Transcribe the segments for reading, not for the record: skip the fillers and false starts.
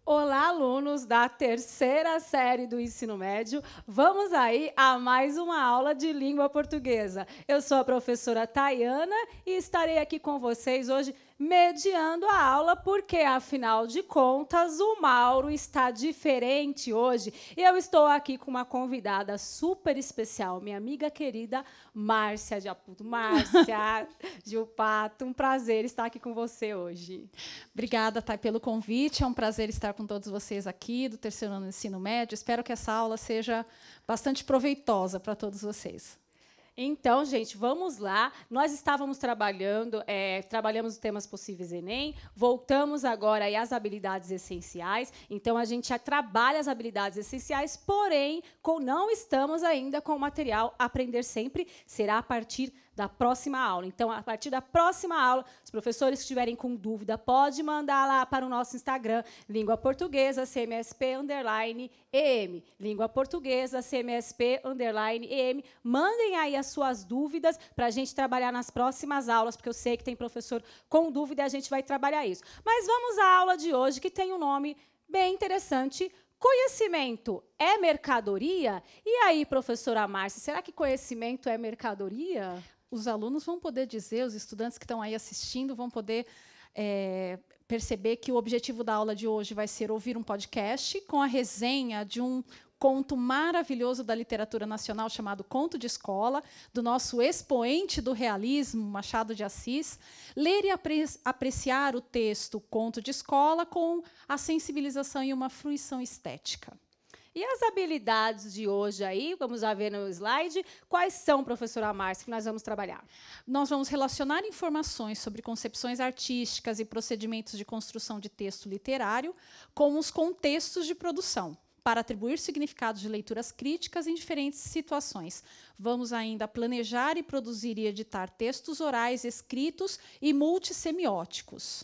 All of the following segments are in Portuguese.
Olá, alunos da terceira série do ensino médio. Vamos aí a mais uma aula de língua portuguesa. Eu sou a professora Tayana e estarei aqui com vocês hoje mediando a aula, porque, afinal de contas, o Mauro está diferente hoje. E eu estou aqui com uma convidada super especial, minha amiga querida Márcia de Aputo. Márcia Gilpato, um prazer estar aqui com você hoje. Obrigada, Thay, pelo convite. É um prazer estar com todos vocês aqui do terceiro ano do ensino médio. Espero que essa aula seja bastante proveitosa para todos vocês. Então, gente, vamos lá. Nós estávamos trabalhamos os temas possíveis Enem, voltamos agora aí às habilidades essenciais. Então, a gente já trabalha as habilidades essenciais, porém, não estamos ainda com o material Aprender Sempre, será a partir da próxima aula. Então, a partir da próxima aula, os professores que estiverem com dúvida, pode mandar lá para o nosso Instagram, Língua Portuguesa, CMSP_EM. Língua Portuguesa, CMSP_EM. Mandem aí as suas dúvidas para a gente trabalhar nas próximas aulas, porque eu sei que tem professor com dúvida e a gente vai trabalhar isso. Mas vamos à aula de hoje, que tem um nome bem interessante. Conhecimento é mercadoria? E aí, professora Márcia, será que conhecimento é mercadoria? Os alunos vão poder dizer, os estudantes que estão aí assistindo vão poder perceber que o objetivo da aula de hoje vai ser ouvir um podcast com a resenha de um conto maravilhoso da literatura nacional chamado Conto de Escola, do nosso expoente do realismo, Machado de Assis. Ler e apreciar o texto Conto de Escola com a sensibilização e uma fruição estética. E as habilidades de hoje aí, vamos já ver no slide, quais são, professora Márcia, que nós vamos trabalhar? Nós vamos relacionar informações sobre concepções artísticas e procedimentos de construção de texto literário com os contextos de produção, para atribuir significados de leituras críticas em diferentes situações. Vamos ainda planejar e produzir e editar textos orais escritos e multissemióticos.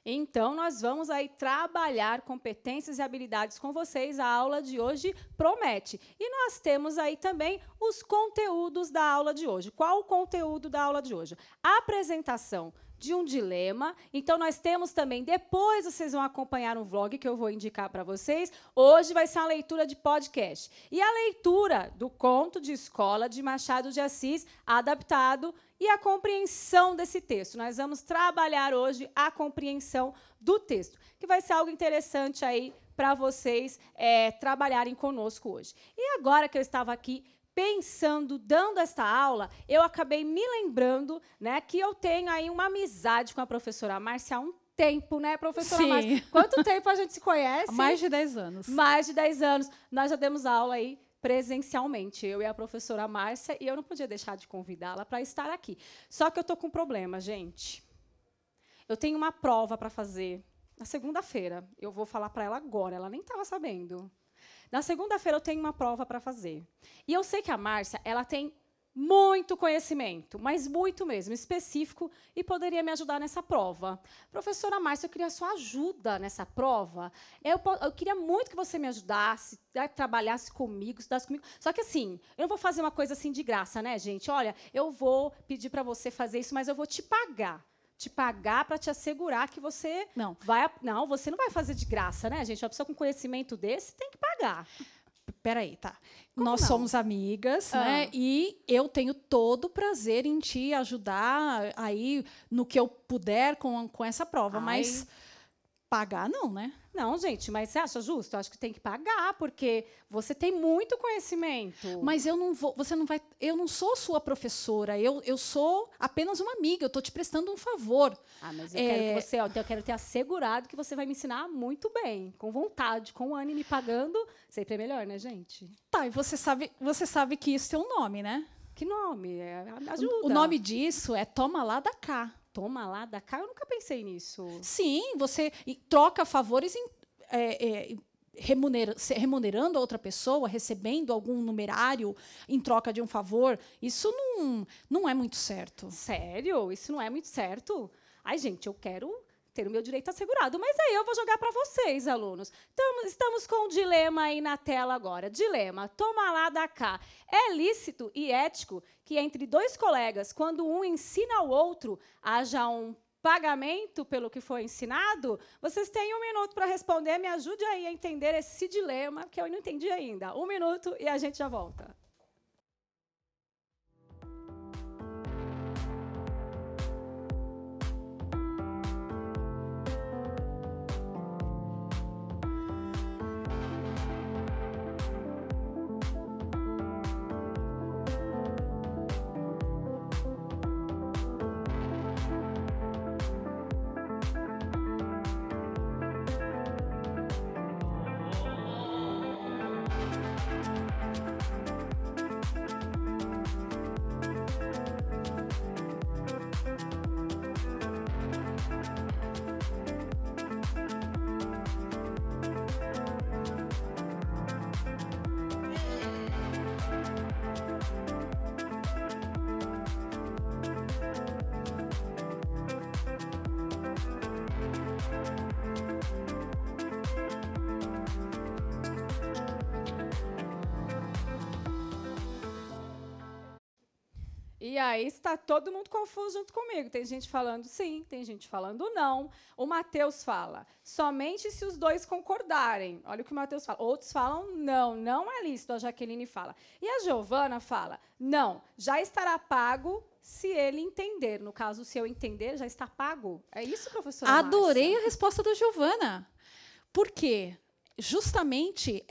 Então, nós vamos aí trabalhar competências e habilidades com vocês. A aula de hoje promete. E nós temos aí também os conteúdos da aula de hoje. Qual o conteúdo da aula de hoje? A apresentação de um dilema. Então, nós temos também, depois vocês vão acompanhar um vlog que eu vou indicar para vocês. Hoje vai ser uma leitura de podcast. E a leitura do Conto de Escola de Machado de Assis, adaptado, e a compreensão desse texto. Nós vamos trabalhar hoje a compreensão do texto, que vai ser algo interessante aí para vocês trabalharem conosco hoje. E agora que eu estava aqui pensando, dando esta aula, eu acabei me lembrando, né, que eu tenho aí uma amizade com a professora Márcia há um tempo, né, professora Sim. Márcia? Quanto tempo a gente se conhece? Há mais de 10 anos. Mais de 10 anos. Nós já demos aula aí presencialmente, eu e a professora Márcia, e eu não podia deixar de convidá-la para estar aqui. Só que eu estou com um problema, gente. Eu tenho uma prova para fazer na segunda-feira. Eu vou falar para ela agora, ela nem estava sabendo. Na segunda-feira eu tenho uma prova para fazer. E eu sei que a Márcia, ela tem muito conhecimento, mas muito mesmo, específico, e poderia me ajudar nessa prova. Professora Márcia, eu queria sua ajuda nessa prova. Eu queria muito que você me ajudasse, trabalhasse comigo, estudasse comigo. Só que, assim, eu não vou fazer uma coisa assim de graça, né, gente? Olha, eu vou pedir para você fazer isso, mas eu vou te pagar. Te pagar para te assegurar que você vai... Não, você não vai fazer de graça, né, gente? Uma pessoa com conhecimento desse tem que pagar. Peraí, tá. Como Nós não? somos amigas, né? E eu tenho todo o prazer em te ajudar aí no que eu puder com essa prova, mas pagar não, né? Não, gente, mas você acha justo? Eu acho que tem que pagar, porque você tem muito conhecimento. Mas eu não vou, você não vai, eu não sou sua professora, eu sou apenas uma amiga, eu estou te prestando um favor. Ah, mas eu quero que você, eu quero ter assegurado que você vai me ensinar muito bem, com vontade, com o Anne me pagando, sempre é melhor, né, gente? Tá, e você sabe que isso tem um nome, né? Que nome? Ajuda. O nome disso é Toma lá da cá. Toma lá da cá? Eu nunca pensei nisso. Sim, você troca favores remunerando a outra pessoa, recebendo algum numerário em troca de um favor. Isso não é muito certo. Sério? Isso não é muito certo? Ai, gente, eu quero ter o meu direito assegurado. Mas aí eu vou jogar para vocês, alunos. Então, estamos com um dilema aí na tela agora. Dilema, toma lá da cá. É lícito e ético que entre dois colegas, quando um ensina ao outro, haja um pagamento pelo que foi ensinado? Vocês têm 1 minuto para responder. Me ajude aí a entender esse dilema, que eu não entendi ainda. 1 minuto e a gente já volta. E aí está todo mundo confuso junto comigo. Tem gente falando sim, tem gente falando não. O Matheus fala, somente se os dois concordarem. Olha o que o Matheus fala. Outros falam não, não é lícito, a Jaqueline fala. E a Giovana fala, não, já estará pago se ele entender. No caso, se eu entender, já está pago. É isso, professora Adorei Márcia? a resposta da Giovana. Por quê? Justamente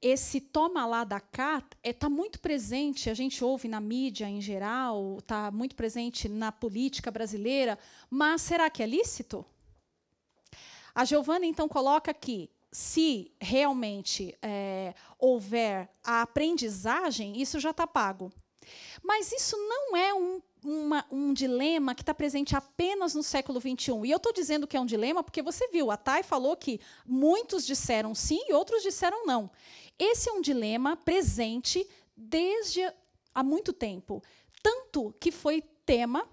esse toma lá da cá está muito presente, a gente ouve na mídia em geral, está muito presente na política brasileira, mas será que é lícito? A Giovana, então, coloca que, se realmente houver a aprendizagem, isso já está pago. Mas isso não é um dilema que está presente apenas no século XXI. E eu estou dizendo que é um dilema porque você viu, a Thay falou que muitos disseram sim e outros disseram não. Esse é um dilema presente desde há muito tempo. Tanto que foi tema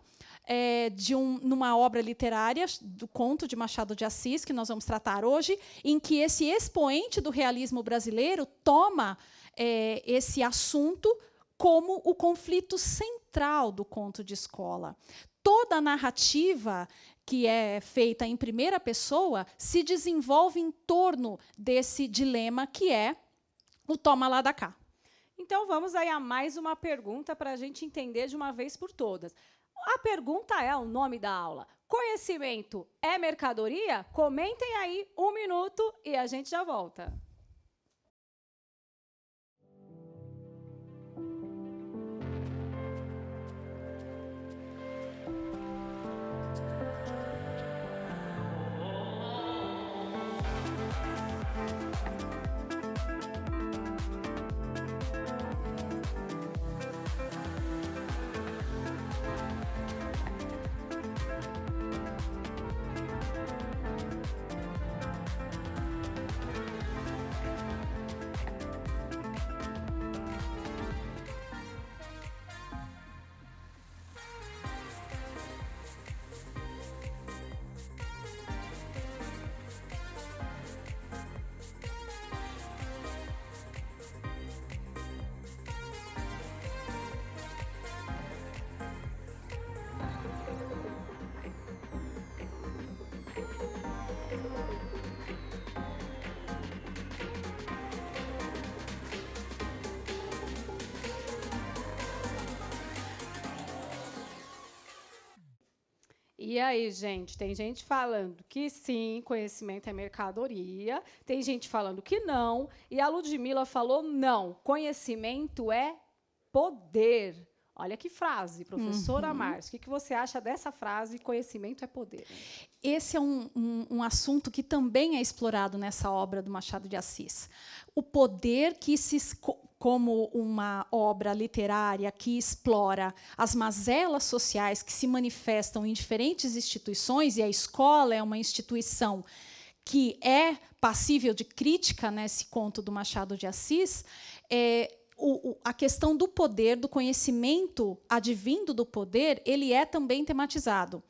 numa obra literária, do conto de Machado de Assis, que nós vamos tratar hoje, em que esse expoente do realismo brasileiro toma esse assunto como o conflito central do conto de escola. Toda a narrativa que é feita em primeira pessoa se desenvolve em torno desse dilema que é o toma lá da cá. Então, vamos aí a mais uma pergunta para a gente entender de uma vez por todas. A pergunta é o nome da aula. Conhecimento é mercadoria? Comentem aí 1 minuto e a gente já volta. E aí, gente, tem gente falando que sim, conhecimento é mercadoria, tem gente falando que não, e a Ludmila falou não, conhecimento é poder. Olha que frase, professora Márcia, o que você acha dessa frase, conhecimento é poder? Esse é um assunto que também é explorado nessa obra do Machado de Assis. O poder que como uma obra literária que explora as mazelas sociais que se manifestam em diferentes instituições, e a escola é uma instituição que é passível de crítica nesse conto do Machado de Assis, a questão do poder, do conhecimento advindo do poder, ele é também tematizado.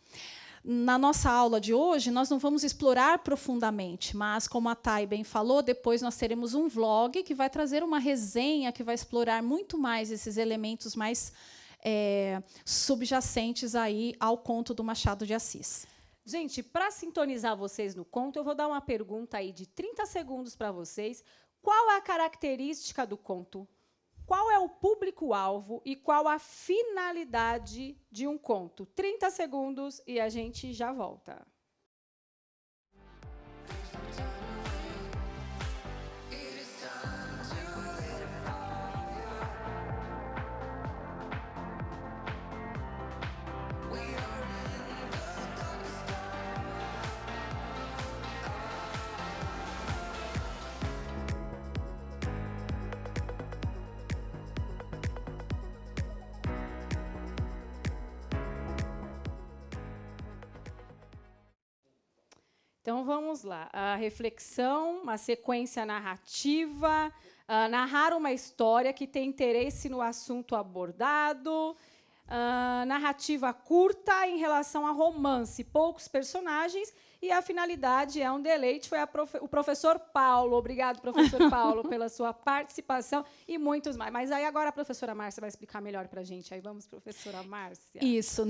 Na nossa aula de hoje, nós não vamos explorar profundamente, mas, como a Thay bem falou, depois nós teremos um vlog que vai trazer uma resenha que vai explorar muito mais esses elementos mais subjacentes aí ao conto do Machado de Assis. Gente, para sintonizar vocês no conto, eu vou dar uma pergunta aí de 30 segundos para vocês. Qual é a característica do conto? Qual é o público-alvo e qual a finalidade de um conto? 30 segundos e a gente já volta. Então, vamos lá. A reflexão, uma sequência narrativa, narrar uma história que tem interesse no assunto abordado, narrativa curta em relação a romance, poucos personagens, e a finalidade é um deleite. Foi o professor Paulo. Obrigado, professor Paulo, pela sua participação e muitos mais. Mas aí agora a professora Márcia vai explicar melhor para a gente. Aí vamos, professora Márcia. Isso.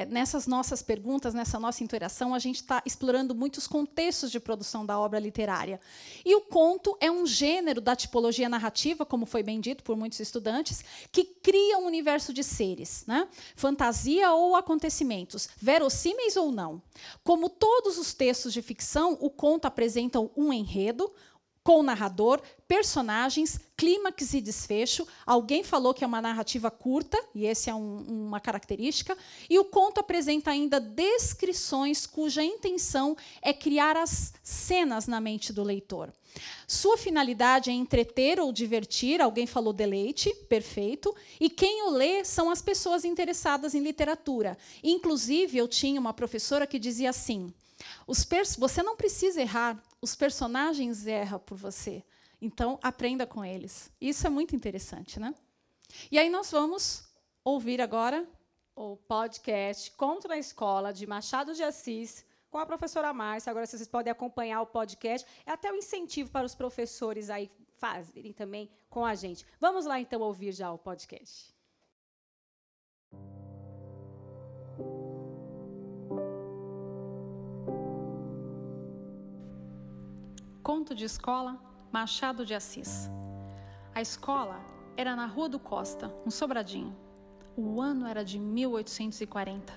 Nessas nossas perguntas, nessa nossa interação, a gente está explorando muitos contextos de produção da obra literária. E o conto é um gênero da tipologia narrativa, como foi bem dito por muitos estudantes, que cria um universo de seres, né? Fantasia ou acontecimentos, verossímeis ou não. Como todos os textos de ficção, o conto apresenta um enredo, com narrador, personagens, clímax e desfecho. Alguém falou que é uma narrativa curta, e essa é uma característica. E o conto apresenta ainda descrições cuja intenção é criar as cenas na mente do leitor. Sua finalidade é entreter ou divertir, alguém falou deleite, perfeito, e quem o lê são as pessoas interessadas em literatura. Inclusive, eu tinha uma professora que dizia assim: você não precisa errar, os personagens erram por você. Então, aprenda com eles. Isso é muito interessante, né? E aí nós vamos ouvir agora o podcast Conto na Escola, de Machado de Assis, com a professora Márcia. Agora vocês podem acompanhar o podcast. É até um incentivo para os professores aí fazerem também com a gente. Vamos lá, então, ouvir já o podcast. Conto de escola, Machado de Assis. A escola era na Rua do Costa, um sobradinho. O ano era de 1840.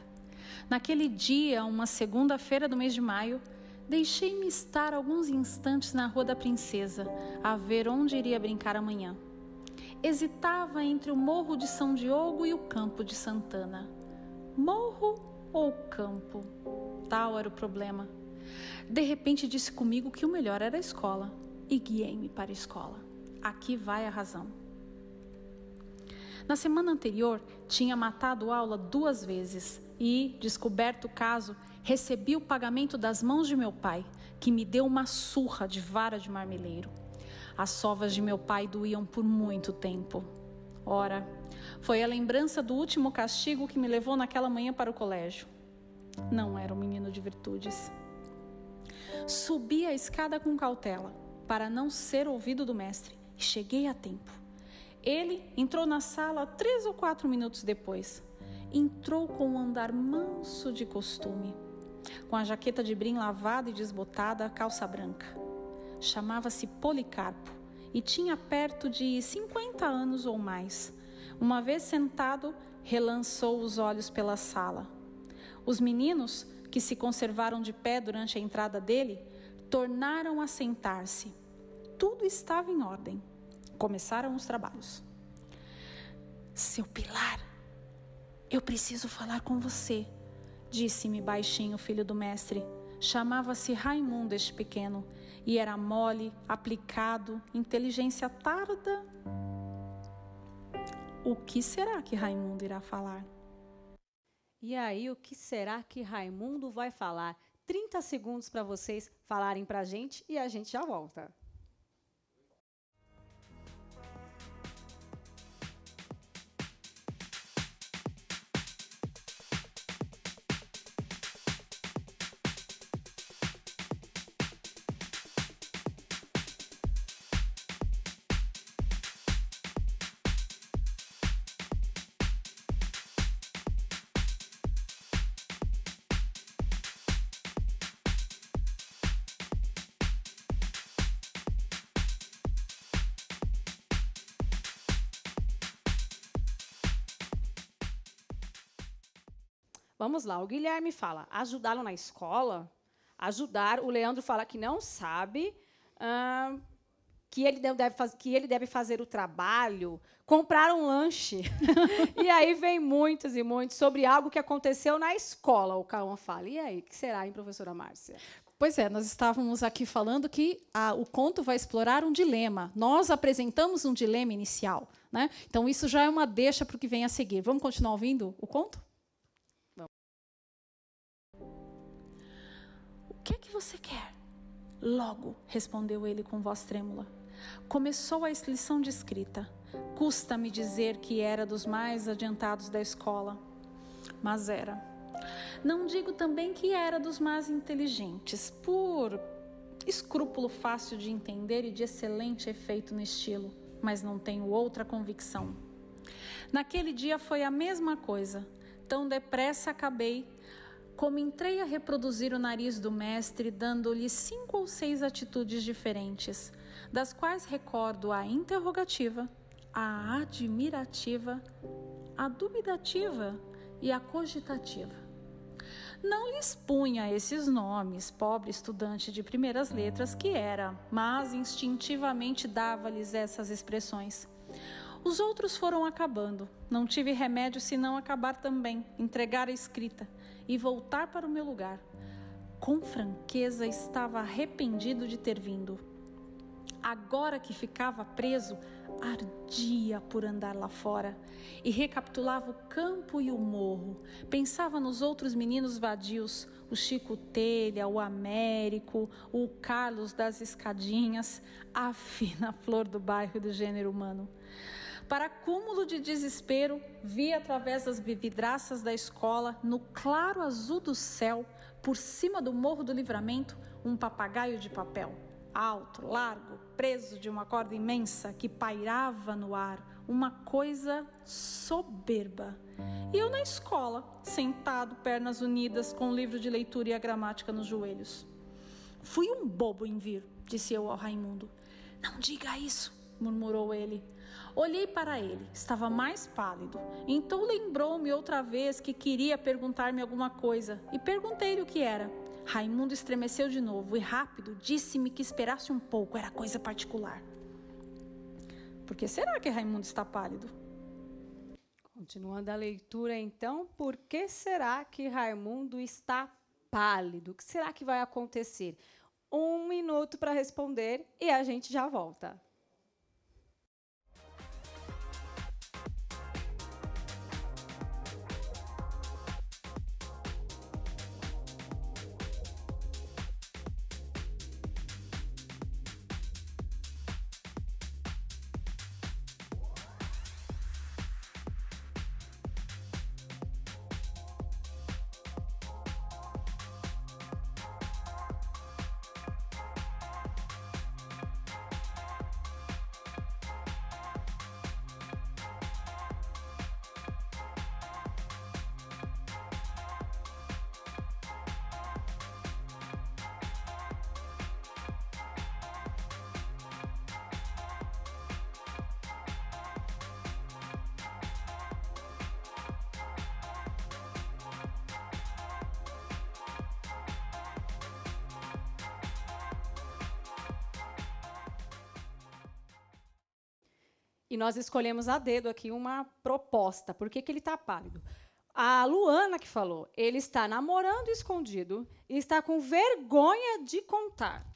Naquele dia, uma segunda-feira do mês de maio, deixei-me estar alguns instantes na Rua da Princesa, a ver onde iria brincar amanhã. Hesitava entre o Morro de São Diogo e o Campo de Santana. Morro ou campo? Tal era o problema. De repente disse comigo que o melhor era a escola e guiei-me para a escola. Aqui vai a razão. Na semana anterior, tinha matado aula 2 vezes e, descoberto o caso, recebi o pagamento das mãos de meu pai, que me deu uma surra de vara de marmeleiro. As sovas de meu pai doíam por muito tempo. Ora, foi a lembrança do último castigo que me levou naquela manhã para o colégio. Não era um menino de virtudes. Subi a escada com cautela, para não ser ouvido do mestre, e cheguei a tempo. Ele entrou na sala 3 ou 4 minutos depois. Entrou com um andar manso de costume, com a jaqueta de brim lavada e desbotada, a calça branca. Chamava-se Policarpo e tinha perto de 50 anos ou mais. Uma vez sentado, relançou os olhos pela sala. Os meninos, que se conservaram de pé durante a entrada dele, tornaram a sentar-se. Tudo estava em ordem. Começaram os trabalhos. Seu Pilar, eu preciso falar com você, disse-me baixinho o filho do mestre. Chamava-se Raimundo este pequeno, e era mole, aplicado, inteligência tarda. O que será que Raimundo irá falar? E aí, o que será que Raimundo vai falar? 30 segundos para vocês falarem para a gente e a gente já volta. Vamos lá, o Guilherme fala, ajudá-lo na escola? Ajudar, o Leandro fala que não sabe, que ele deve fazer o trabalho, comprar um lanche. E aí vem muitos e muitos sobre algo que aconteceu na escola, o Cauã fala. E aí, o que será, hein, professora Márcia? Pois é, nós estávamos aqui falando que o conto vai explorar um dilema. Nós apresentamos um dilema inicial, né? Então, isso já é uma deixa para o que vem a seguir. Vamos continuar ouvindo o conto? Vamos. O que é que você quer? Logo, respondeu ele com voz trêmula. Começou a lição de escrita. Custa-me dizer que era dos mais adiantados da escola, mas era. Não digo também que era dos mais inteligentes, por escrúpulo fácil de entender e de excelente efeito no estilo, mas não tenho outra convicção. Naquele dia foi a mesma coisa. Tão depressa acabei, como entrei a reproduzir o nariz do mestre, dando-lhe 5 ou 6 atitudes diferentes, das quais recordo a interrogativa, a admirativa, a dubitativa e a cogitativa. Não lhes punha esses nomes, pobre estudante de primeiras letras que era, mas instintivamente dava-lhes essas expressões. Os outros foram acabando. Não tive remédio senão acabar também, entregar a escrita e voltar para o meu lugar. Com franqueza estava arrependido de ter vindo. Agora que ficava preso, ardia por andar lá fora e recapitulava o campo e o morro. Pensava nos outros meninos vadios, o Chico Telha, o Américo, o Carlos das Escadinhas, a fina flor do bairro do gênero humano. Para cúmulo de desespero, vi através das vidraças da escola, no claro azul do céu, por cima do Morro do Livramento, um papagaio de papel. Alto, largo, preso de uma corda imensa que pairava no ar, uma coisa soberba. E eu na escola, sentado, pernas unidas, com o livro de leitura e a gramática nos joelhos. Fui um bobo em vir, disse eu ao Raimundo. Não diga isso, murmurou ele. Olhei para ele, estava mais pálido. Então lembrou-me outra vez que queria perguntar-me alguma coisa e perguntei-lhe o que era. Raimundo estremeceu de novo e rápido disse-me que esperasse um pouco, era coisa particular. Por que será que Raimundo está pálido? Continuando a leitura, então, por que será que Raimundo está pálido? O que será que vai acontecer? 1 minuto para responder e a gente já volta. E nós escolhemos a dedo aqui uma proposta. Por que ele está pálido? A Luana que falou, ele está namorando escondido e está com vergonha de contar.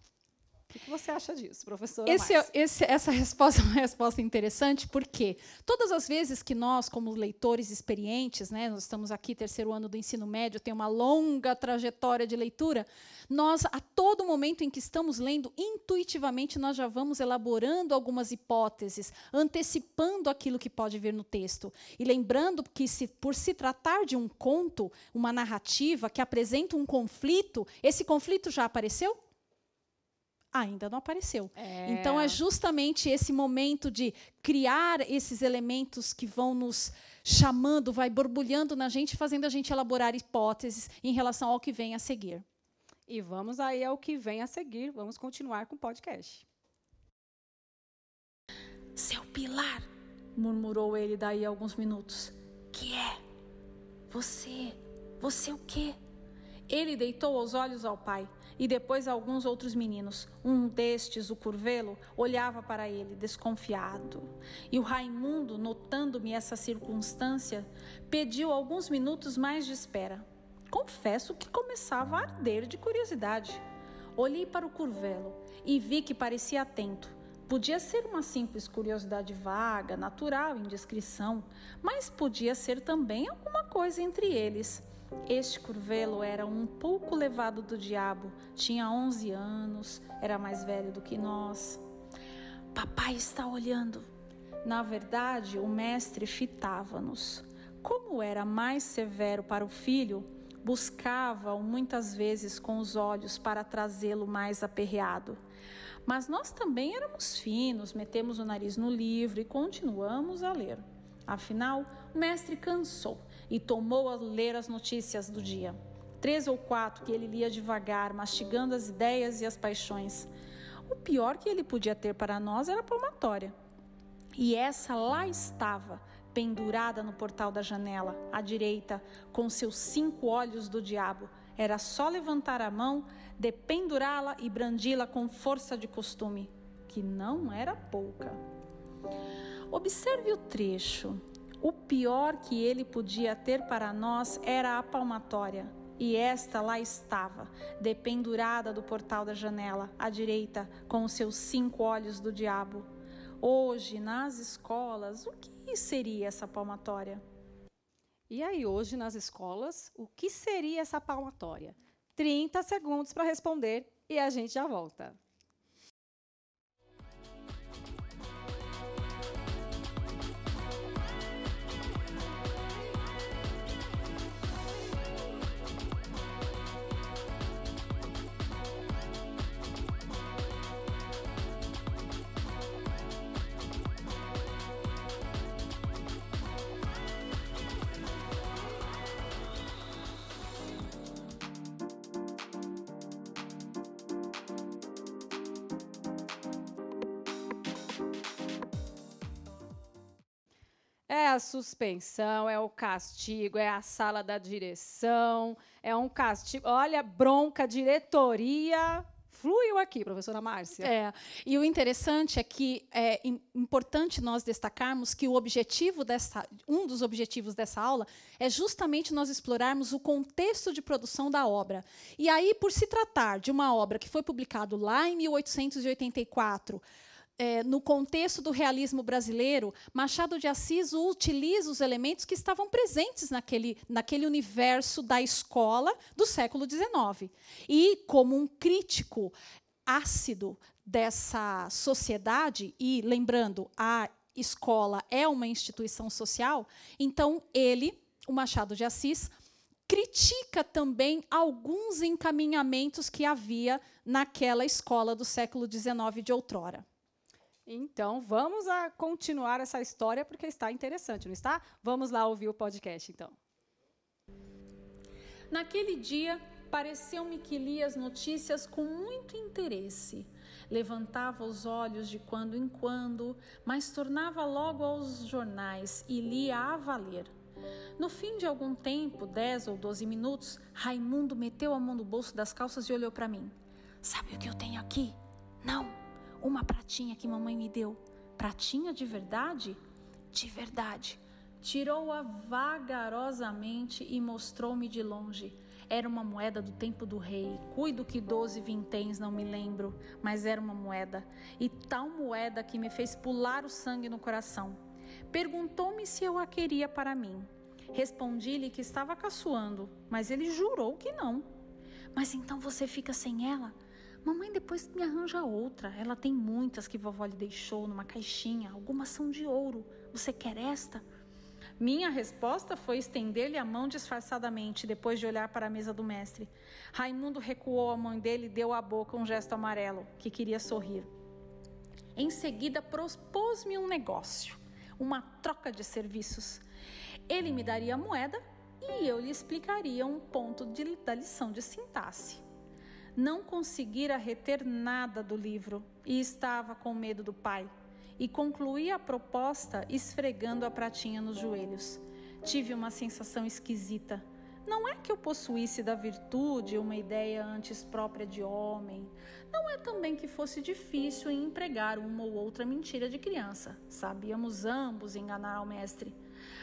O que você acha disso, professora Márcia? Essa resposta é uma resposta interessante, porque todas as vezes que nós, como leitores experientes, né, nós estamos aqui, 3º ano do ensino médio, tem uma longa trajetória de leitura, nós, a todo momento em que estamos lendo, intuitivamente, nós já vamos elaborando algumas hipóteses, antecipando aquilo que pode vir no texto. E lembrando que, por se tratar de um conto, uma narrativa que apresenta um conflito, esse conflito já apareceu? Ainda não apareceu. Então, é justamente esse momento de criar esses elementos que vão nos chamando, vai borbulhando na gente, fazendo a gente elaborar hipóteses em relação ao que vem a seguir. E vamos aí ao que vem a seguir. Vamos continuar com o podcast. Seu Pilar, murmurou ele daí a alguns minutos. Que é? Você o quê? Ele deitou os olhos ao pai e depois a alguns outros meninos. Um destes, o Curvelo, olhava para ele, desconfiado. E o Raimundo, notando-me essa circunstância, pediu alguns minutos mais de espera. Confesso que começava a arder de curiosidade. Olhei para o Curvelo e vi que parecia atento. Podia ser uma simples curiosidade vaga, natural, indiscrição, mas podia ser também alguma coisa entre eles. Este Curvelo era um pouco levado do diabo, tinha 11 anos, era mais velho do que nós. Papai está olhando. Na verdade, o mestre fitava-nos. Como era mais severo para o filho, buscava-o muitas vezes com os olhos para trazê-lo mais aperreado. Mas nós também éramos finos, metemos o nariz no livro e continuamos a ler. Afinal, o mestre cansou e tomou a ler as notícias do dia. 3 ou 4 que ele lia devagar, mastigando as ideias e as paixões. O pior que ele podia ter para nós era a palmatória. E essa lá estava, pendurada no portal da janela, à direita, com seus 5 olhos do diabo. Era só levantar a mão, dependurá-la e brandi-la com força de costume, que não era pouca. Observe o trecho. O pior que ele podia ter para nós era a palmatória. E esta lá estava, dependurada do portal da janela, à direita, com os seus 5 olhos do diabo. Hoje, nas escolas, o que seria essa palmatória? E aí, hoje, nas escolas, o que seria essa palmatória? 30 segundos para responder e a gente já volta. É a suspensão, é o castigo, é a sala da direção, é um castigo. Olha, bronca, diretoria. Fluiu aqui, professora Márcia. E o interessante é que é importante nós destacarmos que um dos objetivos dessa aula é justamente nós explorarmos o contexto de produção da obra. E aí, por se tratar de uma obra que foi publicada lá em 1884, no contexto do realismo brasileiro, Machado de Assis utiliza os elementos que estavam presentes naquele universo da escola do século XIX. E, como um crítico ácido dessa sociedade, e lembrando, a escola é uma instituição social, então o Machado de Assis, critica também alguns encaminhamentos que havia naquela escola do século XIX de outrora. Então, vamos continuar essa história, porque está interessante, não está? Vamos lá ouvir o podcast, então. Naquele dia, pareceu-me que lia as notícias com muito interesse. Levantava os olhos de quando em quando, mas tornava logo aos jornais e lia a valer. No fim de algum tempo, 10 ou 12 minutos, Raimundo meteu a mão no bolso das calças e olhou para mim. Sabe o que eu tenho aqui? Não. Uma pratinha que mamãe me deu. Pratinha de verdade? De verdade. Tirou-a vagarosamente e mostrou-me de longe. Era uma moeda do tempo do rei. Cuido que 12 vinténs, não me lembro, mas era uma moeda. E tal moeda que me fez pular o sangue no coração. Perguntou-me se eu a queria para mim. Respondi-lhe que estava caçoando, mas ele jurou que não. Mas então você fica sem ela? Mamãe depois me arranja outra. Ela tem muitas que vovó lhe deixou numa caixinha. Algumas são de ouro. Você quer esta? Minha resposta foi estender-lhe a mão disfarçadamente, depois de olhar para a mesa do mestre. Raimundo recuou a mão dele e deu à boca um gesto amarelo, que queria sorrir. Em seguida, propôs-me um negócio, uma troca de serviços. Ele me daria a moeda e eu lhe explicaria um ponto da lição de sintaxe. Não conseguira reter nada do livro e estava com medo do pai. E concluí a proposta esfregando a pratinha nos joelhos. Tive uma sensação esquisita. Não é que eu possuísse da virtude uma ideia antes própria de homem. Não é também que fosse difícil em empregar uma ou outra mentira de criança. Sabíamos ambos enganar ao mestre.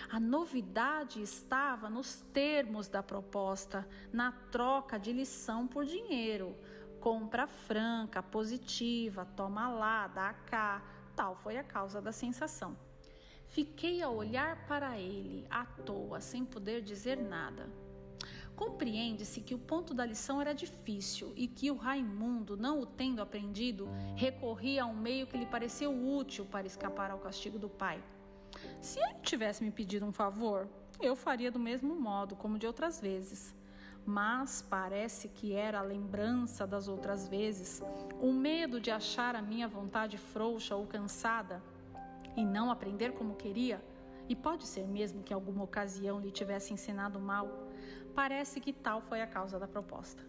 A novidade estava nos termos da proposta, na troca de lição por dinheiro. Compra franca, positiva, toma lá, dá cá. Tal foi a causa da sensação. Fiquei a olhar para ele, à toa, sem poder dizer nada. Compreende-se que o ponto da lição era difícil e que o Raimundo, não o tendo aprendido, recorria a um meio que lhe pareceu útil para escapar ao castigo do pai. Se ele tivesse me pedido um favor, eu faria do mesmo modo, como de outras vezes. Mas parece que era a lembrança das outras vezes, o medo de achar a minha vontade frouxa ou cansada e não aprender como queria, e pode ser mesmo que alguma ocasião lhe tivesse ensinado mal. Parece que tal foi a causa da proposta.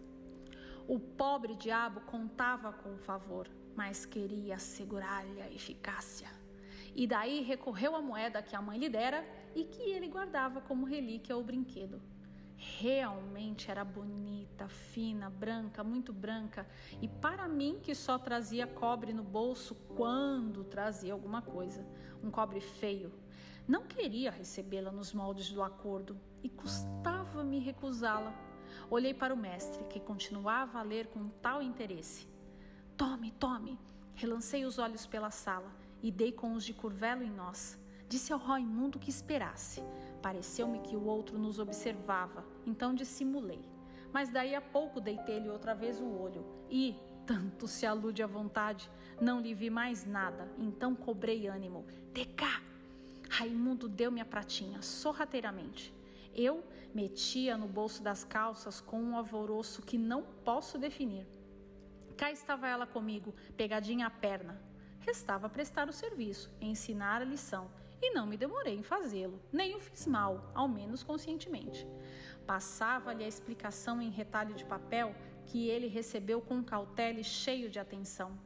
O pobre diabo contava com o favor, mas queria assegurar-lhe a eficácia. E daí recorreu à moeda que a mãe lhe dera e que ele guardava como relíquia ou brinquedo. Realmente era bonita, fina, branca, muito branca, e para mim que só trazia cobre no bolso quando trazia alguma coisa, um cobre feio, não queria recebê-la nos moldes do acordo e custava-me recusá-la. Olhei para o mestre, que continuava a ler com tal interesse. Tome, tome! Relancei os olhos pela sala e dei com os de curvelo em nós. Disse ao Raimundo que esperasse. Pareceu-me que o outro nos observava, então dissimulei. Mas daí a pouco deitei-lhe outra vez o olho e, tanto se alude à vontade, não lhe vi mais nada, então cobrei ânimo. De cá! Raimundo deu-me a pratinha, sorrateiramente. Eu metia no bolso das calças com um alvoroço que não posso definir. Cá estava ela comigo, pegadinha à perna. Restava prestar o serviço, ensinar a lição, e não me demorei em fazê-lo, nem o fiz mal, ao menos conscientemente. Passava-lhe a explicação em retalho de papel que ele recebeu com cautela e cheio de atenção.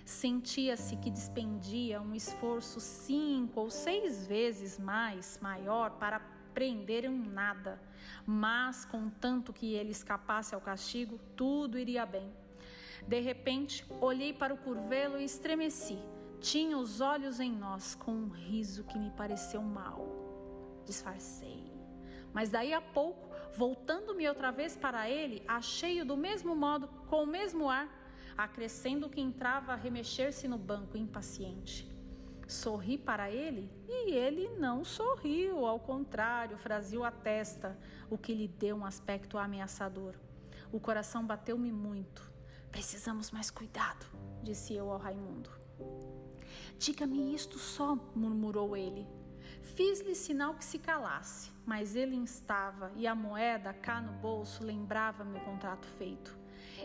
Sentia-se que despendia um esforço 5 ou 6 vezes maior para aprender um nada, mas contanto que ele escapasse ao castigo, tudo iria bem. De repente, olhei para o curvelo e estremeci. Tinha os olhos em nós, com um riso que me pareceu mau. Disfarcei. Mas daí a pouco, voltando-me outra vez para ele, achei-o do mesmo modo, com o mesmo ar, acrescendo que entrava a remexer-se no banco, impaciente. Sorri para ele e ele não sorriu, ao contrário, franziu a testa, o que lhe deu um aspecto ameaçador. O coração bateu-me muito. Precisamos mais cuidado, disse eu ao Raimundo. Diga-me isto só, murmurou ele. Fiz-lhe sinal que se calasse, mas ele instava e a moeda cá no bolso lembrava-me o contrato feito.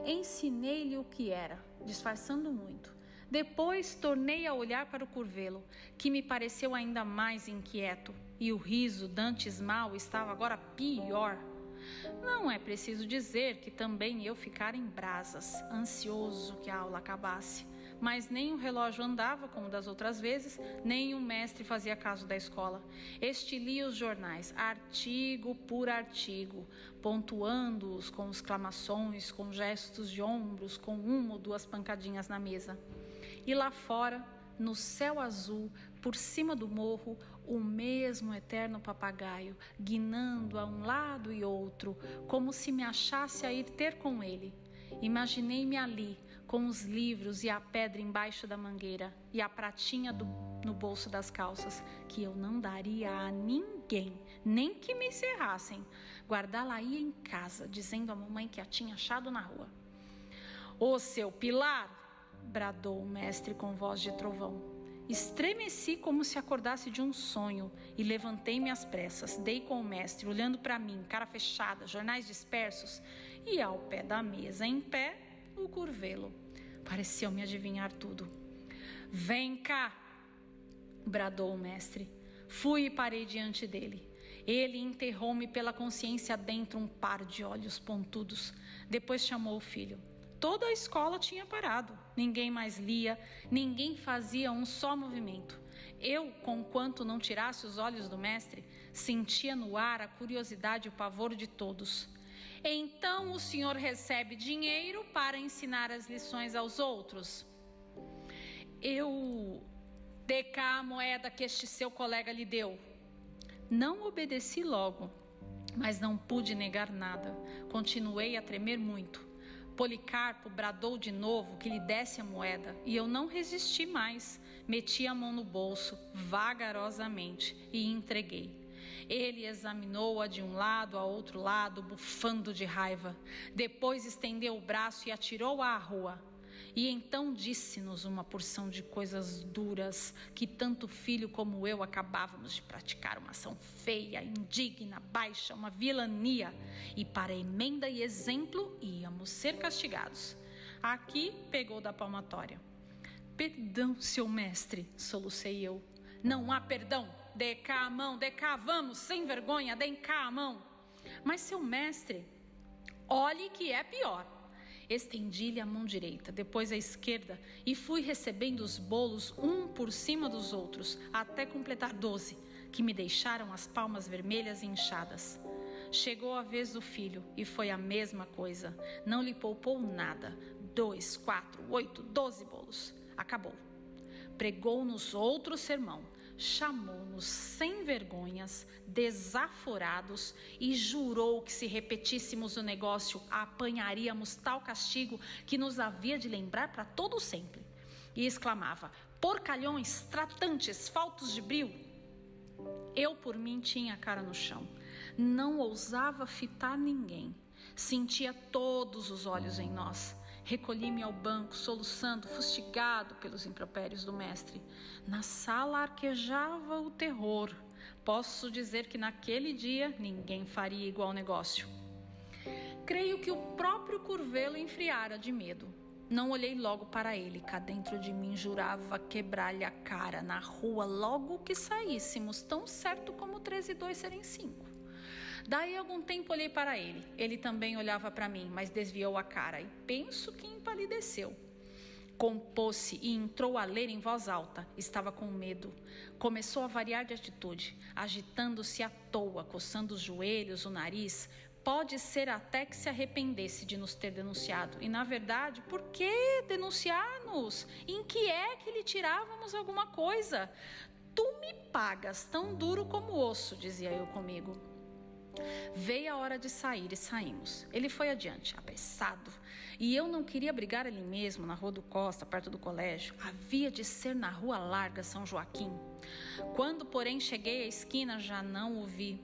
Ensinei-lhe o que era, disfarçando muito. Depois tornei a olhar para o curvelo, que me pareceu ainda mais inquieto, e o riso dantes mal estava agora pior. Não é preciso dizer que também eu ficara em brasas, ansioso que a aula acabasse. Mas nem o relógio andava como das outras vezes, nem o mestre fazia caso da escola. Este lia os jornais, artigo por artigo, pontuando-os com exclamações, com gestos de ombros, com 1 ou 2 pancadinhas na mesa. E lá fora, no céu azul, por cima do morro, o mesmo eterno papagaio, guinando a um lado e outro, como se me achasse a ir ter com ele. Imaginei-me ali, com os livros e a pedra embaixo da mangueira e a pratinha no bolso das calças, que eu não daria a ninguém, nem que me encerrassem. Guardá-la-ia em casa, dizendo à mamãe que a tinha achado na rua. Ô seu Pilar! Bradou o mestre com voz de trovão. Estremeci como se acordasse de um sonho e levantei-me às pressas. Dei com o mestre, olhando para mim, cara fechada, jornais dispersos, e ao pé da mesa, em pé, o curvelo. Pareceu-me adivinhar tudo. Vem cá! Bradou o mestre. Fui e parei diante dele. Ele enterrou-me pela consciência dentro um par de olhos pontudos. Depois chamou o filho. Toda a escola tinha parado. Ninguém mais lia, ninguém fazia um só movimento. Eu, conquanto não tirasse os olhos do mestre, Sentia no ar a curiosidade e o pavor de todos. Então o senhor recebe dinheiro para ensinar as lições aos outros? Dê cá a moeda que este seu colega lhe deu. Não obedeci logo, mas não pude negar nada. Continuei a tremer muito. Policarpo bradou de novo que lhe desse a moeda e eu não resisti mais. Meti a mão no bolso, vagarosamente, e entreguei. Ele examinou-a de um lado a outro lado, bufando de raiva. Depois estendeu o braço e atirou-a à rua. E então disse-nos uma porção de coisas duras, que tanto o filho como eu acabávamos de praticar uma ação feia, indigna, baixa, uma vilania, e para emenda e exemplo íamos ser castigados. Aqui pegou da palmatória. Perdão, seu mestre, solucei eu. Não há perdão. Dê cá a mão, dê cá, vamos, sem vergonha, dê cá a mão. Mas, seu mestre, olhe que é pior. Estendi-lhe a mão direita, depois a esquerda, e fui recebendo os bolos um por cima dos outros, até completar 12, que me deixaram as palmas vermelhas e inchadas. Chegou a vez do filho, e foi a mesma coisa. Não lhe poupou nada. 2, 4, 8, 12 bolos. Acabou. Pregou-nos outro sermão. Chamou-nos sem vergonhas, desaforados, e jurou que se repetíssemos o negócio, apanharíamos tal castigo que nos havia de lembrar para todo sempre. E exclamava: porcalhões, tratantes, faltos de brio. Eu, por mim, tinha a cara no chão. Não ousava fitar ninguém. Sentia todos os olhos em nós. Recolhi-me ao banco, soluçando, fustigado pelos impropérios do mestre. Na sala arquejava o terror. Posso dizer que naquele dia ninguém faria igual negócio. Creio que o próprio Curvelo enfriara de medo. Não olhei logo para ele. Cá dentro de mim jurava quebrar-lhe a cara na rua logo que saíssemos, tão certo como 3 e 2 serem 5. Daí algum tempo olhei para ele. Ele também olhava para mim, mas desviou a cara e penso que empalideceu. Compôs-se e entrou a ler em voz alta. Estava com medo. Começou a variar de atitude, agitando-se à toa, coçando os joelhos, o nariz. Pode ser até que se arrependesse de nos ter denunciado. E, na verdade, por que denunciar-nos? Em que é que lhe tirávamos alguma coisa? Tu me pagas tão duro como osso, dizia eu comigo. Veio a hora de sair e saímos. Ele foi adiante, apressado. E eu não queria brigar ali mesmo, na Rua do Costa, perto do colégio. Havia de ser na Rua Larga, São Joaquim. Quando, porém, cheguei à esquina, já não o vi.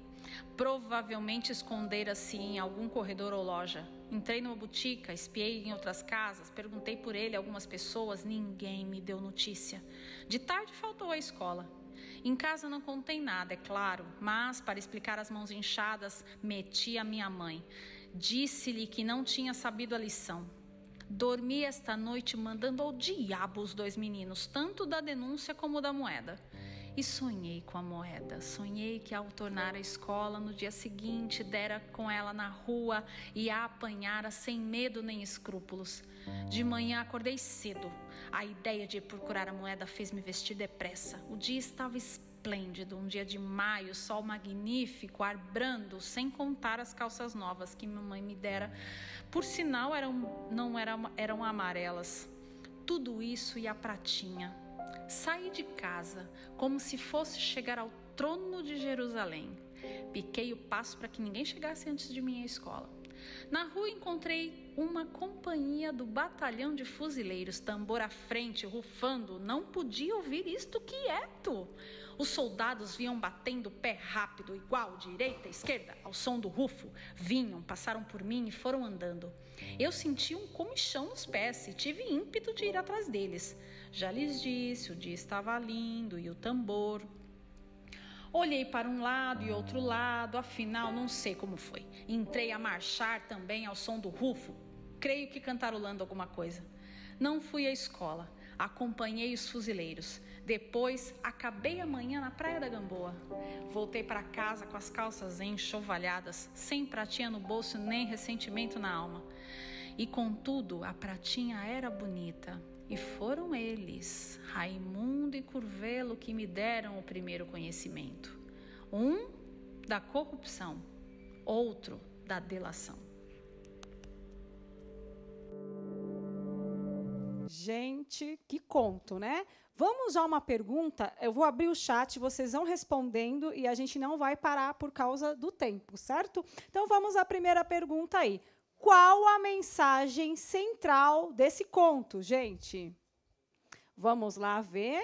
Provavelmente escondera-se em algum corredor ou loja. Entrei numa botica, espiei em outras casas, perguntei por ele a algumas pessoas, ninguém me deu notícia. De tarde faltou à escola. Em casa não contei nada, é claro, mas para explicar as mãos inchadas, meti a minha mãe. Disse-lhe que não tinha sabido a lição. Dormi esta noite mandando ao diabo os 2 meninos, tanto da denúncia como da moeda. E sonhei com a moeda. Sonhei que ao tornar à escola no dia seguinte, dera com ela na rua e a apanhara sem medo nem escrúpulos. De manhã acordei cedo. A ideia de ir procurar a moeda fez-me vestir depressa. O dia estava esplêndido, um dia de maio, sol magnífico, ar brando, sem contar as calças novas que mamãe me dera. Por sinal, eram amarelas. Tudo isso e a pratinha. Saí de casa como se fosse chegar ao trono de Jerusalém. Piquei o passo para que ninguém chegasse antes de mim à escola. Na rua encontrei uma companhia do batalhão de fuzileiros, tambor à frente, rufando. Não podia ouvir isto quieto. Os soldados vinham batendo o pé rápido, igual, direita, esquerda, ao som do rufo. Vinham, passaram por mim e foram andando. Eu senti um comichão nos pés e tive ímpeto de ir atrás deles. Já lhes disse, o dia estava lindo e o tambor. Olhei para um lado e outro lado, afinal não sei como foi. Entrei a marchar também ao som do rufo, creio que cantarolando alguma coisa. Não fui à escola, acompanhei os fuzileiros. Depois acabei a manhã na Praia da Gamboa. Voltei para casa com as calças enxovalhadas, sem pratinha no bolso nem ressentimento na alma. E contudo, a pratinha era bonita. E foram eles, Raimundo e Curvelo, que me deram o primeiro conhecimento. Um da corrupção, outro da delação. Gente, que conto, né? Vamos a uma pergunta. Eu vou abrir o chat, vocês vão respondendo e a gente não vai parar por causa do tempo, certo? Então vamos à primeira pergunta aí. Qual a mensagem central desse conto, gente? Vamos lá ver.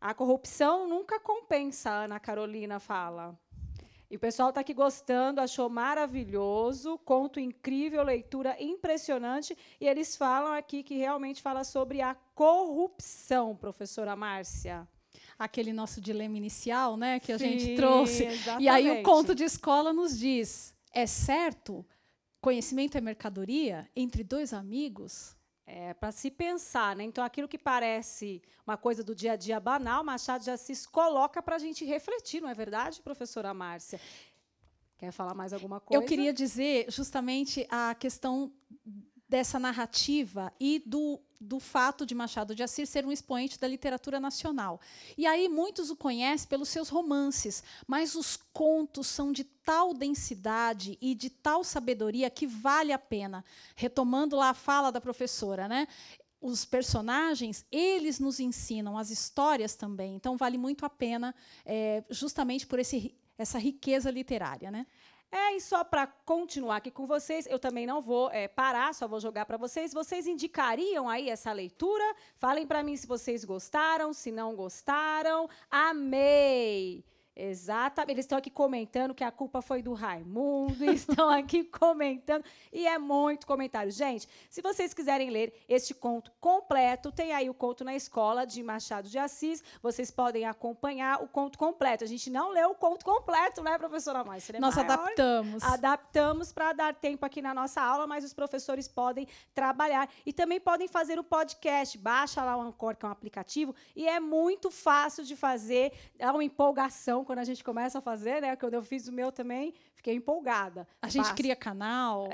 A corrupção nunca compensa, a Ana Carolina fala. E o pessoal está aqui gostando, achou maravilhoso, conto incrível, leitura impressionante. E eles falam aqui que realmente fala sobre a corrupção, professora Márcia. Aquele nosso dilema inicial, né, que a Sim, gente trouxe. exatamente. E aí o conto de escola nos diz, é certo, conhecimento é mercadoria entre dois amigos? É para se pensar, né? Então, aquilo que parece uma coisa do dia a dia banal, Machado de Assis coloca para a gente refletir, não é verdade, professora Márcia? Quer falar mais alguma coisa? Eu queria dizer justamente a questão dessa narrativa e do fato de Machado de Assis ser um expoente da literatura nacional. E aí muitos o conhecem pelos seus romances, mas os contos são de tal densidade e de tal sabedoria que vale a pena. Retomando lá a fala da professora, né? Os personagens, eles nos ensinam, as histórias também. Então, vale muito a pena, justamente por essa riqueza literária, né? E só para continuar aqui com vocês, eu também não vou parar, só vou jogar para vocês. Vocês indicariam aí essa leitura? Falem para mim se vocês gostaram, se não gostaram. Amei! Exatamente. Eles estão aqui comentando que a culpa foi do Raimundo, estão aqui comentando, e é muito comentário. Gente, se vocês quiserem ler este conto completo, tem aí o Conto na Escola, de Machado de Assis, vocês podem acompanhar o conto completo. A gente não leu o conto completo, né, professora Márcia? Nós adaptamos. Adaptamos para dar tempo aqui na nossa aula, mas os professores podem trabalhar. E também podem fazer o podcast. Baixa lá o Anchor, que é um aplicativo, e é muito fácil de fazer, dá uma empolgação quando a gente começa a fazer, né? Quando eu fiz o meu também, fiquei empolgada. A gente cria canal.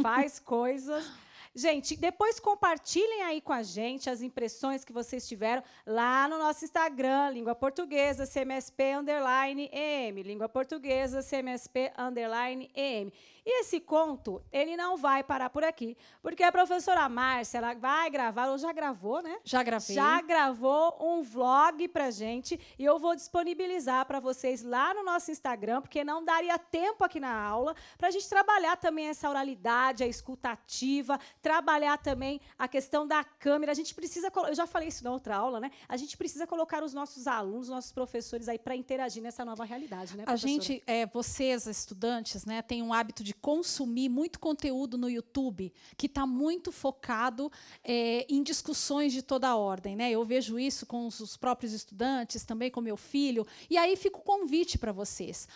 Faz coisas. Gente, depois compartilhem aí com a gente as impressões que vocês tiveram lá no nosso Instagram, Língua Portuguesa, CMSP_EM, Língua Portuguesa, CMSP_EM. E esse conto, ele não vai parar por aqui, porque a professora Márcia, ela vai gravar, ou já gravou, né? Já gravei. Já gravou um vlog pra gente, e eu vou disponibilizar para vocês lá no nosso Instagram, porque não daria tempo aqui na aula, para a gente trabalhar também essa oralidade, a escutativa, trabalhar também a questão da câmera. A gente precisa, eu já falei isso na outra aula, né? A gente precisa colocar os nossos alunos, nossos professores aí para interagir nessa nova realidade, né, professora? A gente, vocês, estudantes, né, têm um hábito de consumir muito conteúdo no YouTube, que está muito focado em discussões de toda a ordem, né? Eu vejo isso com os próprios estudantes, também com meu filho, e aí fica o convite para vocês.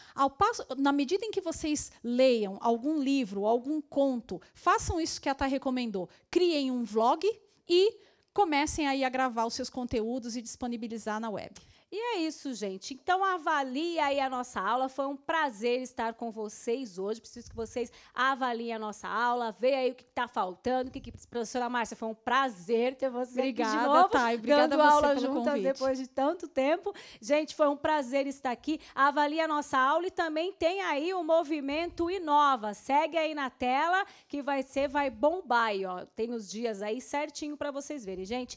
Na medida em que vocês leiam algum livro, algum conto, façam isso que a Thay recomendou, criem um vlog e comecem aí a gravar os seus conteúdos e disponibilizar na web. E é isso, gente. Então, avalie aí a nossa aula. Foi um prazer estar com vocês hoje. Preciso que vocês avaliem a nossa aula, veja aí o que está faltando. Professora Márcia, foi um prazer ter você aqui de novo. Thay. Obrigada, dando a você aula pelo juntas convite. Depois de tanto tempo. Gente, foi um prazer estar aqui. Avalie a nossa aula e também tem aí o Movimento Inova. Segue aí na tela que vai bombar aí, ó. Tem os dias aí certinho para vocês verem, gente.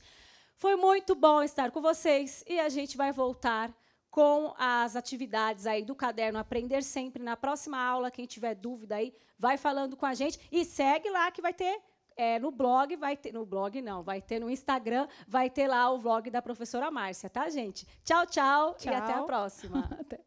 Foi muito bom estar com vocês e a gente vai voltar com as atividades aí do caderno Aprender Sempre na próxima aula. Quem tiver dúvida aí, vai falando com a gente e segue lá que vai ter no blog, vai ter no Instagram, vai ter lá o vlog da professora Márcia, tá, gente? Tchau, tchau. E até a próxima. Até.